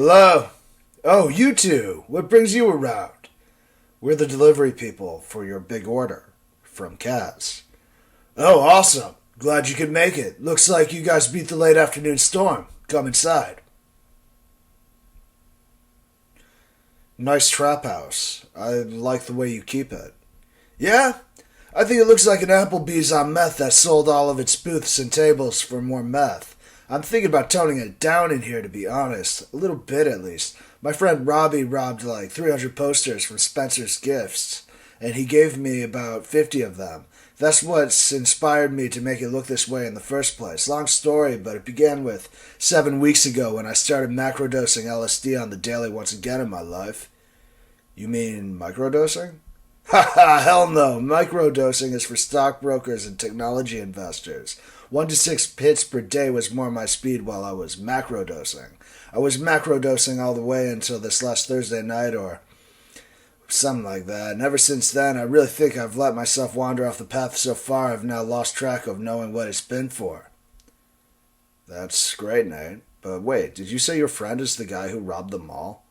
Hello? Oh, you two. What brings you around? We're the delivery people for your big order. From Kaz. Oh, awesome. Glad you could make it. Looks like you guys beat the late afternoon storm. Come inside. Nice trap house. I like the way you keep it. Yeah? I think it looks like an Applebee's on meth that sold all of its booths and tables for more meth. I'm thinking about toning it down in here, to be honest. A little bit, at least. My friend Robbie robbed like 300 posters from Spencer's Gifts, and he gave me about 50 of them. That's what's inspired me to make it look this way in the first place. Long story, but it began with 7 weeks ago when I started macrodosing LSD on the daily once again in my life. You mean microdosing? Ha ha, hell no. Microdosing is for stockbrokers and technology investors. 1 to 6 hits per day was more my speed while I was macrodosing. I was macrodosing all the way until this last Thursday night or something like that. And ever since then, I really think I've let myself wander off the path so far I've now lost track of knowing what it's been for. That's great, Nate. But wait, did you say your friend is the guy who robbed the mall?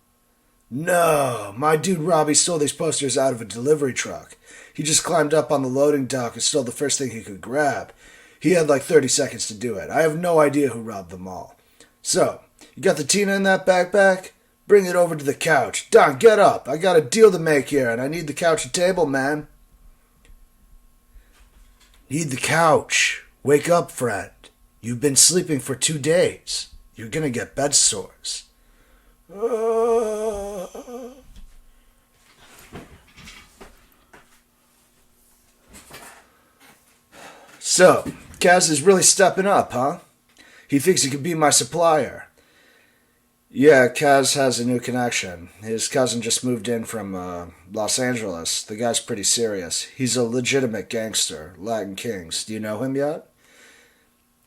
No, my dude Robbie stole these posters out of a delivery truck. He just climbed up on the loading dock and stole the first thing he could grab. He had like 30 seconds to do it. I have no idea who robbed them all. So, you got the Tina in that backpack? Bring it over to the couch. Don, get up. I got a deal to make here, and I need the couch and table, man. Need the couch. Wake up, friend. You've been sleeping for 2 days. You're gonna get bed sores. So, Kaz is really stepping up, huh? He thinks he could be my supplier. Yeah, Kaz has a new connection. His cousin just moved in from Los Angeles. The guy's pretty serious. He's a legitimate gangster. Latin Kings. Do you know him yet?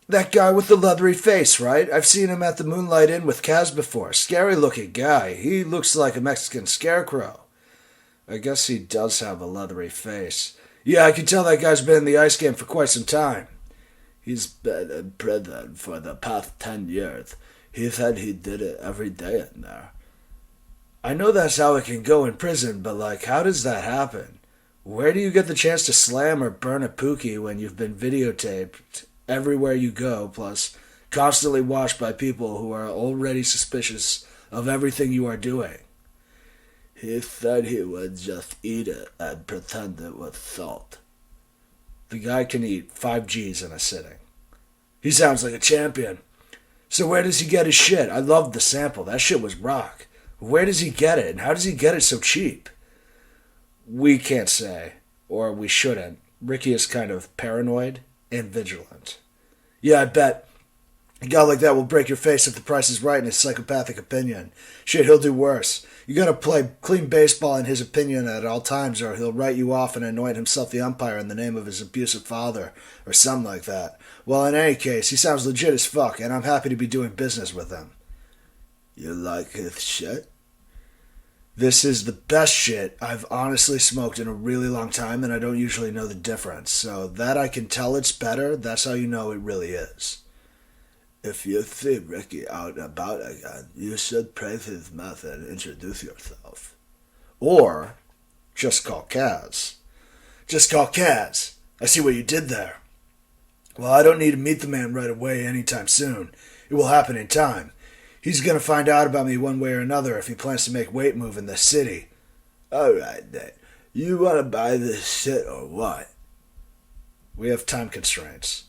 That guy with the leathery face, right? I've seen him at the Moonlight Inn with Kaz before. Scary looking guy. He looks like a Mexican scarecrow. I guess he does have a leathery face. Yeah, I can tell that guy's been in the ice game for quite some time. He's been in prison for the past 10 years. He said he did it every day in there. I know that's how it can go in prison, but how does that happen? Where do you get the chance to slam or burn a pookie when you've been videotaped everywhere you go, plus constantly watched by people who are already suspicious of everything you are doing? He said he would just eat it and pretend it was salt. The guy can eat 5 Gs in a sitting. He sounds like a champion. So where does he get his shit? I loved the sample. That shit was rock. Where does he get it, and how does he get it so cheap? We can't say, or we shouldn't. Ricky is kind of paranoid and vigilant. Yeah, I bet. A guy like that will break your face if the price is right in his psychopathic opinion. Shit, he'll do worse. You gotta play clean baseball in his opinion at all times, or he'll write you off and anoint himself the umpire in the name of his abusive father, or something like that. Well, in any case, he sounds legit as fuck, and I'm happy to be doing business with him. You like his shit? This is the best shit I've honestly smoked in a really long time, and I don't usually know the difference. So that I can tell it's better, that's how you know it really is. If you see Ricky out and about again, you should praise his meth and introduce yourself. Or, just call Kaz. Just call Kaz. I see what you did there. Well, I don't need to meet the man right away anytime soon. It will happen in time. He's going to find out about me one way or another if he plans to make weight move in this city. Alright, then. You want to buy this shit or what? We have time constraints.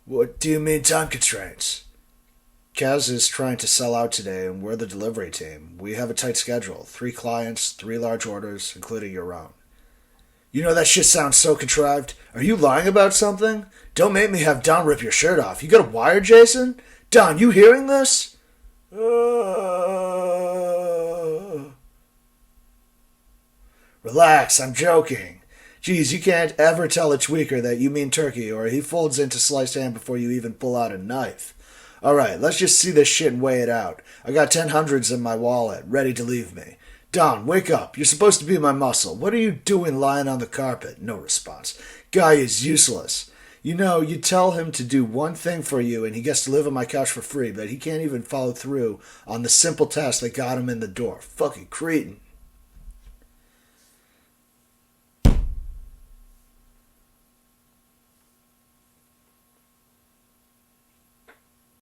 What do you mean time constraints? Kaz is trying to sell out today, and we're the delivery team. We have a tight schedule. 3 clients, 3 large orders, including your own. You know that shit sounds so contrived. Are you lying about something? Don't make me have Don rip your shirt off. You got a wire, Jason? Don, you hearing this? Relax, I'm joking. Geez, you can't ever tell a tweaker that you mean turkey, or he folds into sliced ham before you even pull out a knife. Alright, let's just see this shit and weigh it out. I got 10 hundreds in my wallet, ready to leave me. Don, wake up. You're supposed to be my muscle. What are you doing lying on the carpet? No response. Guy is useless. You know, you tell him to do one thing for you and he gets to live on my couch for free, but he can't even follow through on the simple task that got him in the door. Fucking cretin.